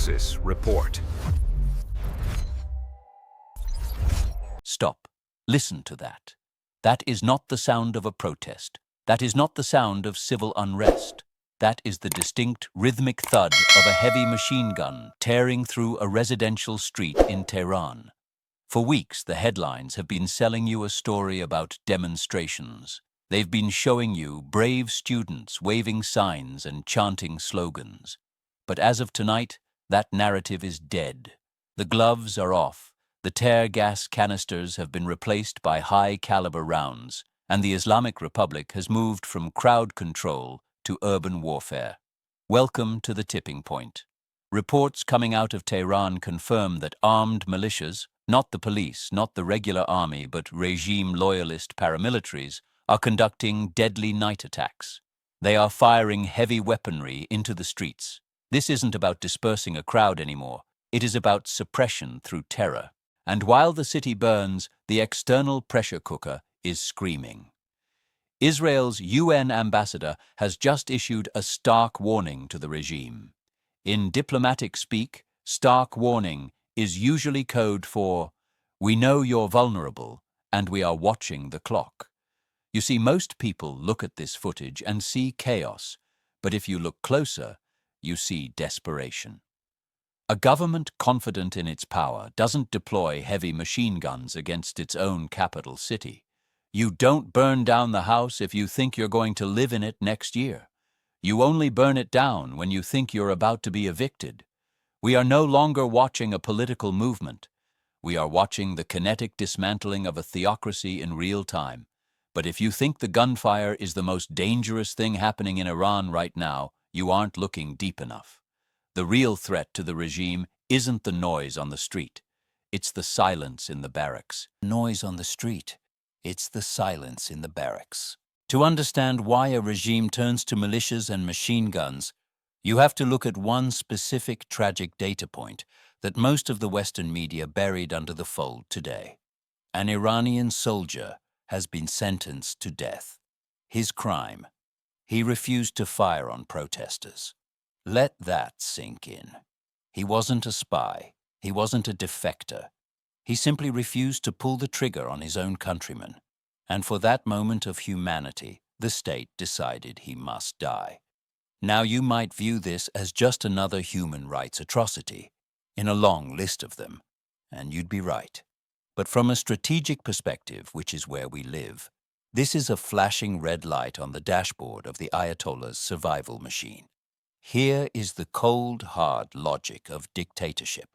Axis report. Stop. Listen to that. That is not the sound of a protest. That is not the sound of civil unrest. That is the distinct rhythmic thud of a heavy machine gun tearing through a residential street in Tehran. For weeks, the headlines have been selling you a story about demonstrations. They've been showing you brave students waving signs and chanting slogans. But as of tonight, that narrative is dead. The gloves are off. The tear gas canisters have been replaced by high-caliber rounds, and the Islamic Republic has moved from crowd control to urban warfare. Welcome to the tipping point. Reports coming out of Tehran confirm that armed militias, not the police, not the regular army, but regime-loyalist paramilitaries, are conducting deadly night attacks. They are firing heavy weaponry into the streets. This isn't about dispersing a crowd anymore. It is about suppression through terror. And while the city burns, the external pressure cooker is screaming. Israel's UN ambassador has just issued a stark warning to the regime. In diplomatic speak, stark warning is usually code for, "We know you're vulnerable, and we are watching the clock." You see, most people look at this footage and see chaos, but if you look closer, you see desperation. A government confident in its power doesn't deploy heavy machine guns against its own capital city. You don't burn down the house if you think you're going to live in it next year. You only burn it down when you think you're about to be evicted. We are no longer watching a political movement. We are watching the kinetic dismantling of a theocracy in real time. But if you think the gunfire is the most dangerous thing happening in Iran right now, you aren't looking deep enough. The real threat to the regime isn't the noise on the street. It's the silence in the barracks. Noise on the street. It's the silence in the barracks. To understand why a regime turns to militias and machine guns, you have to look at one specific tragic data point that most of the Western media buried under the fold today. An Iranian soldier has been sentenced to death. His crime: he refused to fire on protesters. Let that sink in. He wasn't a spy. He wasn't a defector. He simply refused to pull the trigger on his own countrymen. And for that moment of humanity, the state decided he must die. Now you might view this as just another human rights atrocity in a long list of them, and you'd be right. But from a strategic perspective, which is where we live, this is a flashing red light on the dashboard of the Ayatollah's survival machine. Here is the cold, hard logic of dictatorship.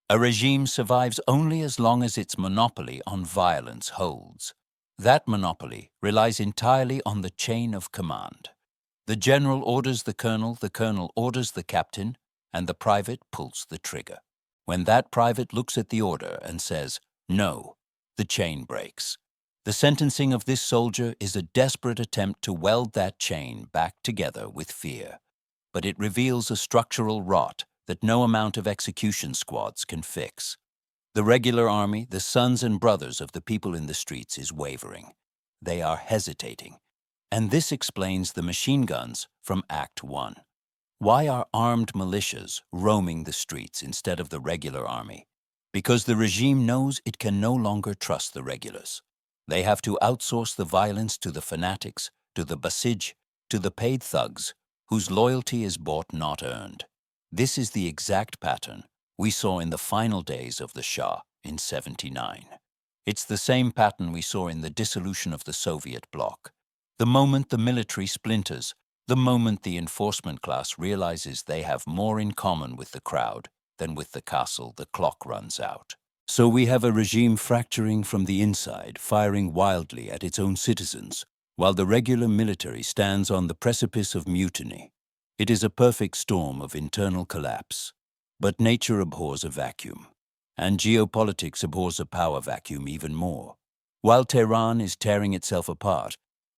A regime survives only as long as its monopoly on violence holds. That monopoly relies entirely on the chain of command. The general orders the colonel orders the captain, and the private pulls the trigger. When that private looks at the order and says, "No," the chain breaks. The sentencing of this soldier is a desperate attempt to weld that chain back together with fear. But it reveals a structural rot that no amount of execution squads can fix. The regular army, the sons and brothers of the people in the streets, is wavering. They are hesitating. And this explains the machine guns from Act 1. Why are armed militias roaming the streets instead of the regular army? Because the regime knows it can no longer trust the regulars. They have to outsource the violence to the fanatics, to the Basij, to the paid thugs, whose loyalty is bought, not earned. This is the exact pattern we saw in the final days of the Shah in '79. It's the same pattern we saw in the dissolution of the Soviet bloc. The moment the military splinters, the moment the enforcement class realizes they have more in common with the crowd than with the castle, the clock runs out. So we have a regime fracturing from the inside, firing wildly at its own citizens, while the regular military stands on the precipice of mutiny. It is a perfect storm of internal collapse. But nature abhors a vacuum, and geopolitics abhors a power vacuum even more. While Tehran is tearing itself apart,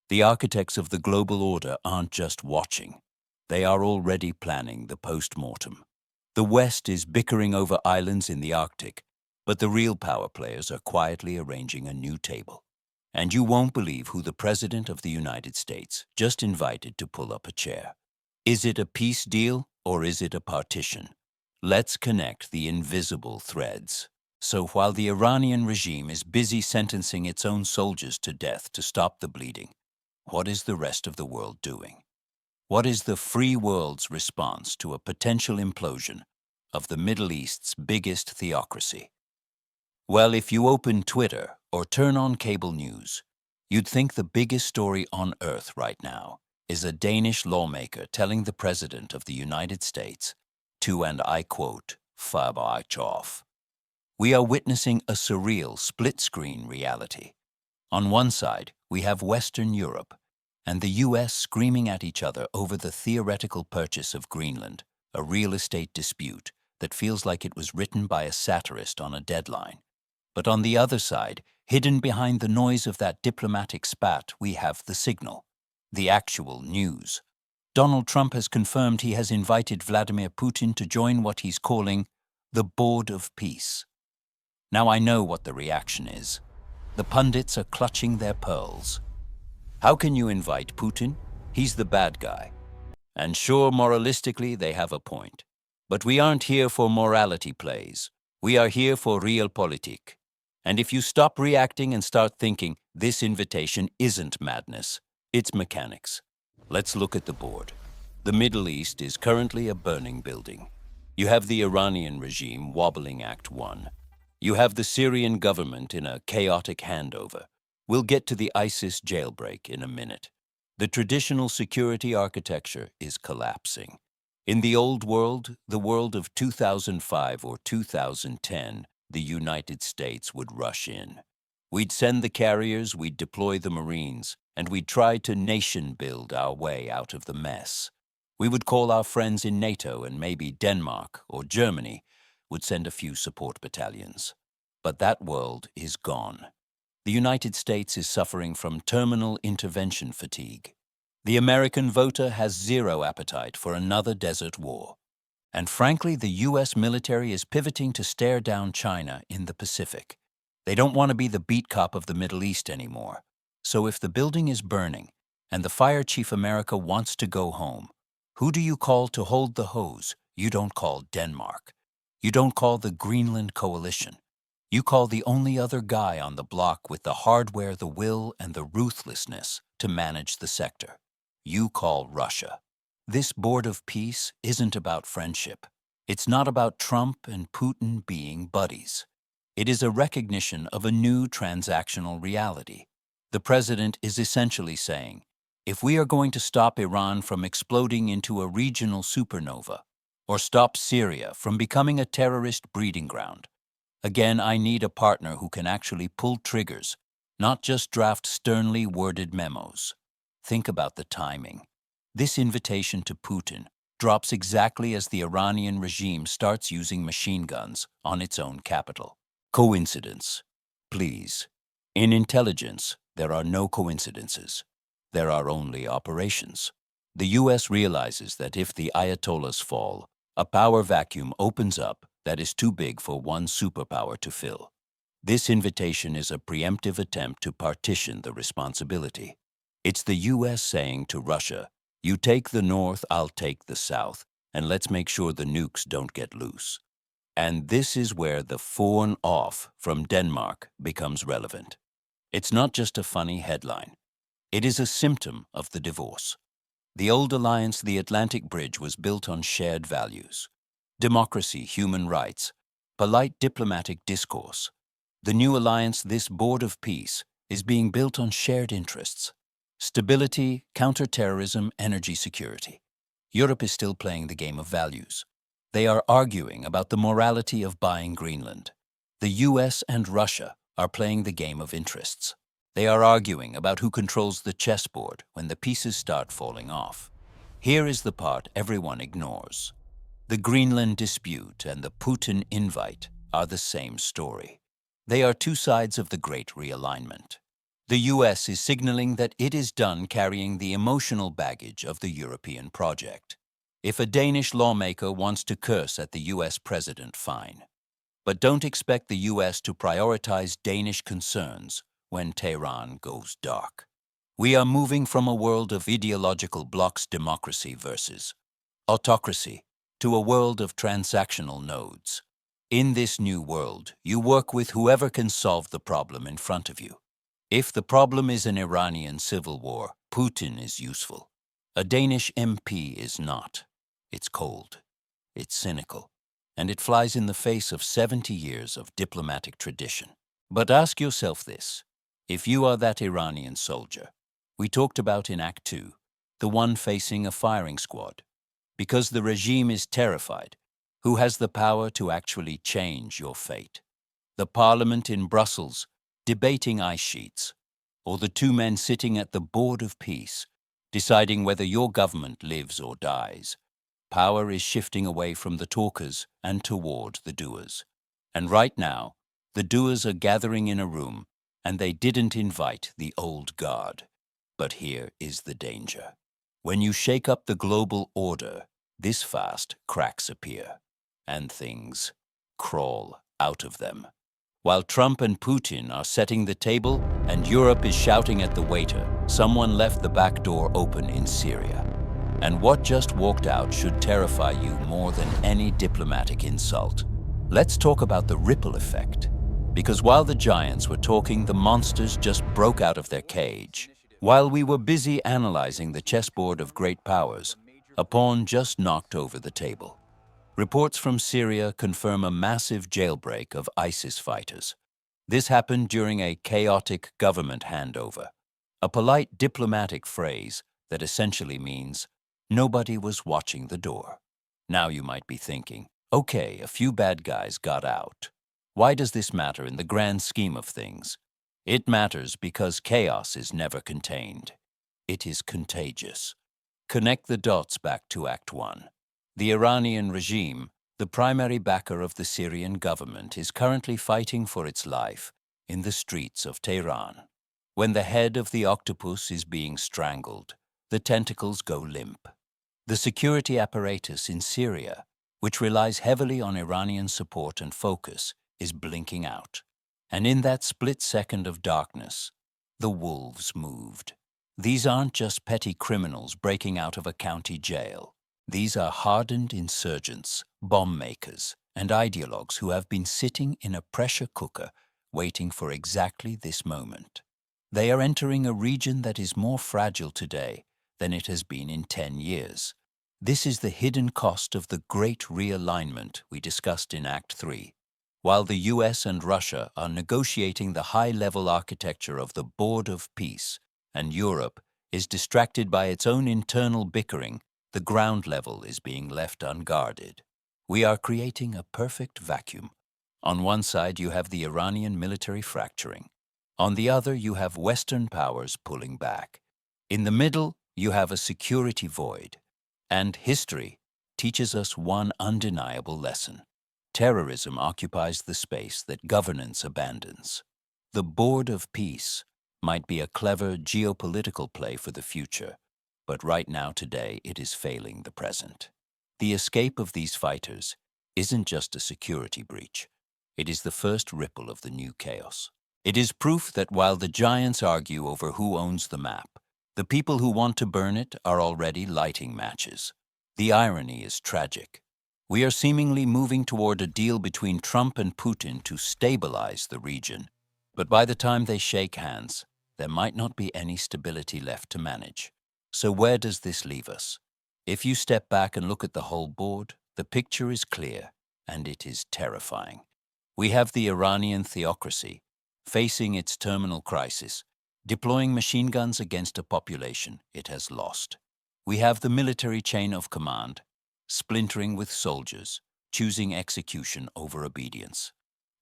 the architects of the global order aren't just watching. They are already planning the post-mortem. The West is bickering over islands in the Arctic, but the real power players are quietly arranging a new table. And you won't believe who the President of the United States just invited to pull up a chair. Is it a peace deal or is it a partition? Let's connect the invisible threads. So while the Iranian regime is busy sentencing its own soldiers to death to stop the bleeding, what is the rest of the world doing? What is the free world's response to a potential implosion of the Middle East's biggest theocracy? Well, if you open Twitter or turn on cable news, you'd think the biggest story on earth right now is a Danish lawmaker telling the President of the United States to, and I quote, "fuck off." We are witnessing a surreal split-screen reality. On one side, we have Western Europe and the US screaming at each other over the theoretical purchase of Greenland, a real estate dispute that feels like it was written by a satirist on a deadline. But on the other side, hidden behind the noise of that diplomatic spat, we have the signal, the actual news. Donald Trump has confirmed he has invited Vladimir Putin to join what he's calling the Board of Peace. Now I know what the reaction is. The pundits are clutching their pearls. How can you invite Putin? He's the bad guy. And sure, moralistically, they have a point. But we aren't here for morality plays. We are here for realpolitik. And if you stop reacting and start thinking, this invitation isn't madness, it's mechanics. Let's look at the board. The Middle East is currently a burning building. You have the Iranian regime wobbling Act 1. You have the Syrian government in a chaotic handover. We'll get to the ISIS jailbreak in a minute. The traditional security architecture is collapsing. In the old world, the world of 2005 or 2010, the United States would rush in. We'd send the carriers, we'd deploy the Marines, and we'd try to nation-build our way out of the mess. We would call our friends in NATO, and maybe Denmark or Germany would send a few support battalions. But that world is gone. The United States is suffering from terminal intervention fatigue. The American voter has zero appetite for another desert war. And frankly, the US military is pivoting to stare down China in the Pacific. They don't want to be the beat cop of the Middle East anymore. So if the building is burning and the fire chief America wants to go home, who do you call to hold the hose? You don't call Denmark. You don't call the Greenland coalition. You call the only other guy on the block with the hardware, the will, and the ruthlessness to manage the sector. You call Russia. This Board of Peace isn't about friendship. It's not about Trump and Putin being buddies. It is a recognition of a new transactional reality. The president is essentially saying, if we are going to stop Iran from exploding into a regional supernova, or stop Syria from becoming a terrorist breeding ground, again, I need a partner who can actually pull triggers, not just draft sternly worded memos. Think about the timing. This invitation to Putin drops exactly as the Iranian regime starts using machine guns on its own capital. Coincidence? Please. In intelligence, there are no coincidences. There are only operations. The US realizes that if the Ayatollahs fall, a power vacuum opens up that is too big for one superpower to fill. This invitation is a preemptive attempt to partition the responsibility. It's the US saying to Russia, you take the North, I'll take the South, and let's make sure the nukes don't get loose. And this is where the phone off from Denmark becomes relevant. It's not just a funny headline. It is a symptom of the divorce. The old alliance, the Atlantic Bridge, was built on shared values. Democracy, human rights, polite diplomatic discourse. The new alliance, this Board of Peace, is being built on shared interests. Stability, counterterrorism, energy security. Europe is still playing the game of values. They are arguing about the morality of buying Greenland. The US and Russia are playing the game of interests. They are arguing about who controls the chessboard when the pieces start falling off. Here is the part everyone ignores. The Greenland dispute and the Putin invite are the same story. They are two sides of the great realignment. The US is signaling that it is done carrying the emotional baggage of the European project. If a Danish lawmaker wants to curse at the US president, fine. But don't expect the US to prioritize Danish concerns when Tehran goes dark. We are moving from a world of ideological blocks, democracy versus autocracy, to a world of transactional nodes. In this new world, you work with whoever can solve the problem in front of you. If the problem is an Iranian civil war, Putin is useful. A Danish MP is not. It's cold. It's cynical. And it flies in the face of 70 years of diplomatic tradition. But ask yourself this. If you are that Iranian soldier we talked about in Act 2, the one facing a firing squad, because the regime is terrified, who has the power to actually change your fate? The parliament in Brussels debating ice sheets, or the two men sitting at the board of peace, deciding whether your government lives or dies? Power is shifting away from the talkers and toward the doers. And right now, the doers are gathering in a room, and they didn't invite the old guard. But here is the danger. When you shake up the global order, this fast cracks appear, and things crawl out of them. While Trump and Putin are setting the table and Europe is shouting at the waiter, someone left the back door open in Syria. And what just walked out should terrify you more than any diplomatic insult. Let's talk about the ripple effect. Because while the giants were talking, the monsters just broke out of their cage. While we were busy analyzing the chessboard of great powers, a pawn just knocked over the table. Reports from Syria confirm a massive jailbreak of ISIS fighters. This happened during a chaotic government handover, a polite diplomatic phrase that essentially means nobody was watching the door. Now you might be thinking, okay, a few bad guys got out. Why does this matter in the grand scheme of things? It matters because chaos is never contained. It is contagious. Connect the dots back to Act 1. The Iranian regime, the primary backer of the Syrian government, is currently fighting for its life in the streets of Tehran. When the head of the octopus is being strangled, the tentacles go limp. The security apparatus in Syria, which relies heavily on Iranian support and focus, is blinking out. And in that split second of darkness, the wolves moved. These aren't just petty criminals breaking out of a county jail. These are hardened insurgents, bomb makers, and ideologues who have been sitting in a pressure cooker waiting for exactly this moment. They are entering a region that is more fragile today than it has been in 10 years. This is the hidden cost of the great realignment we discussed in Act 3. While the US and Russia are negotiating the high-level architecture of the Board of Peace, and Europe is distracted by its own internal bickering, the ground level is being left unguarded. We are creating a perfect vacuum. On one side, you have the Iranian military fracturing. On the other, you have Western powers pulling back. In the middle, you have a security void. And history teaches us one undeniable lesson. Terrorism occupies the space that governance abandons. The Board of Peace might be a clever geopolitical play for the future, but right now today it is failing the present. The escape of these fighters isn't just a security breach. It is the first ripple of the new chaos. It is proof that while the giants argue over who owns the map, the people who want to burn it are already lighting matches. The irony is tragic. We are seemingly moving toward a deal between Trump and Putin to stabilize the region. But by the time they shake hands, there might not be any stability left to manage. So where does this leave us? If you step back and look at the whole board, the picture is clear, and it is terrifying. We have the Iranian theocracy, facing its terminal crisis, deploying machine guns against a population it has lost. We have the military chain of command, splintering with soldiers, choosing execution over obedience.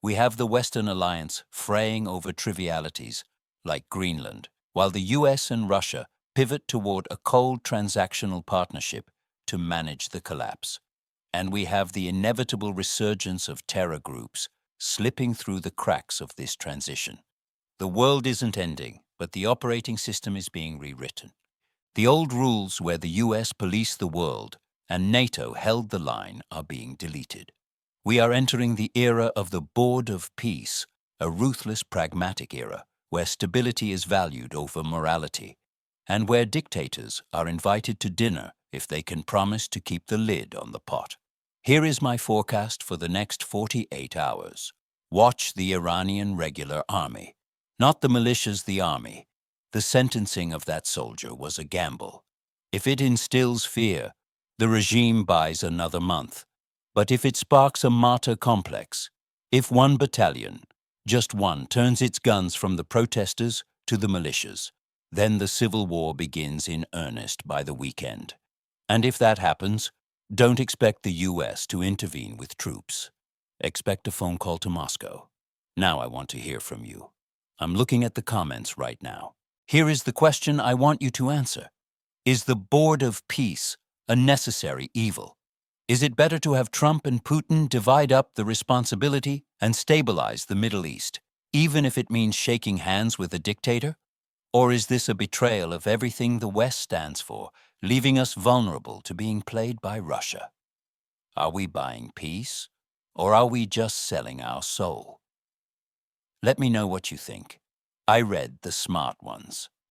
We have the Western alliance fraying over trivialities like Greenland, while the US and Russia pivot toward a cold transactional partnership to manage the collapse. And we have the inevitable resurgence of terror groups slipping through the cracks of this transition. The world isn't ending, but the operating system is being rewritten. The old rules where the US policed the world and NATO held the line are being deleted. We are entering the era of the Board of Peace, a ruthless, pragmatic era where stability is valued over morality, and where dictators are invited to dinner if they can promise to keep the lid on the pot. Here is my forecast for the next 48 hours. Watch the Iranian regular army. Not the militias, the army. The sentencing of that soldier was a gamble. If it instills fear, the regime buys another month. But if it sparks a martyr complex, if one battalion, just one, turns its guns from the protesters to the militias, then the civil war begins in earnest by the weekend. And if that happens, don't expect the US to intervene with troops. Expect a phone call to Moscow. Now I want to hear from you. I'm looking at the comments right now. Here is the question I want you to answer. Is the Board of Peace a necessary evil? Is it better to have Trump and Putin divide up the responsibility and stabilize the Middle East, even if it means shaking hands with a dictator? Or is this a betrayal of everything the West stands for, leaving us vulnerable to being played by Russia? Are we buying peace, or are we just selling our soul? Let me know what you think. I read the smart ones.